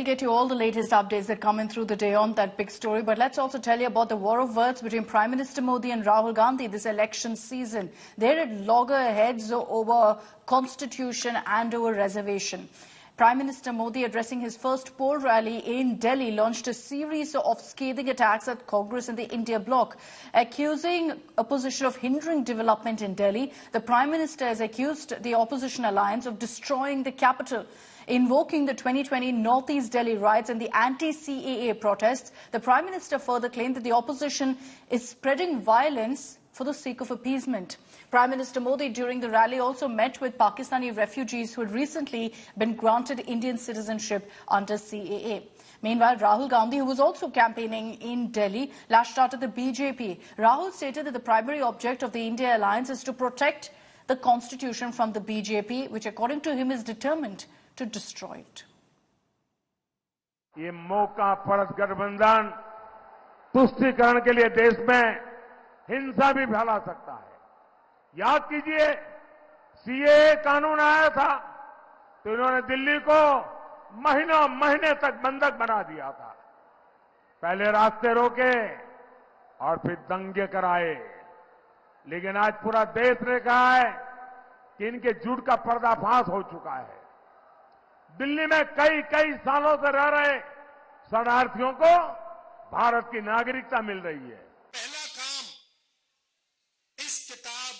We'll get you all the latest updates that come in through the day on that big story. But let's also tell you about the war of words between Prime Minister Modi and Rahul Gandhi this election season. They're at loggerheads over constitution and over reservation. Prime Minister Modi, addressing his first poll rally in Delhi, launched a series of scathing attacks at Congress and the India bloc, accusing opposition of hindering development in Delhi. The Prime Minister has accused the opposition alliance of destroying the capital. Invoking the 2020 Northeast Delhi riots and the anti-CAA protests, the Prime Minister further claimed that the opposition is spreading violence for the sake of appeasement. Prime Minister Modi during the rally also met with Pakistani refugees who had recently been granted Indian citizenship under CAA. Meanwhile, Rahul Gandhi, who was also campaigning in Delhi, lashed out at the BJP. Rahul stated that the primary object of the India alliance is to protect the constitution from the BJP, which according to him is determined to destroy it. ये मौका परस्त गठबंधन तुष्टीकरण के लिए देश में हिंसा भी फैला सकता है। याद कीजिए, सीएए कानून आया था तो इन्होंने दिल्ली को महीने तक बंधक बना दिया था। पहले रास्ते रोके और फिर दंगे कराए, लेकिन आज पूरा देश ने कहा है कि इनके झूठ का पर्दाफाश हो चुका है। दिल्ली में कई सालों से रह रहे शरणार्थियों को भारत की नागरिकता मिल रही है। पहला काम इस किताब,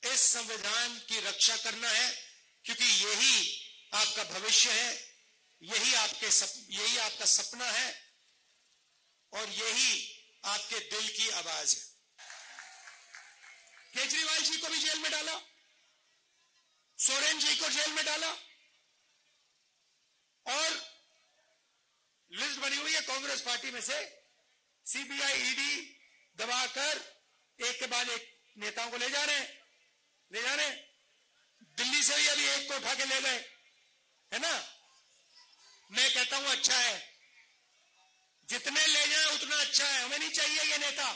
इस संविधान की रक्षा करना है, क्योंकि यही आपका भविष्य है, यही आपका सपना है और यही आपके दिल की आवाज है। केजरीवाल जी को भी जेल में डाला, सोरेन जी को जेल में डाला और लिस्ट बनी हुई है कांग्रेस पार्टी में से सीबीआई, ईडी दबाकर एक के बाद एक नेताओं को ले जा रहे हैं। दिल्ली से भी अभी एक को उठा के ले गए, है ना। मैं कहता हूं अच्छा है, जितने ले जाए उतना अच्छा है। हमें नहीं चाहिए ये नेता।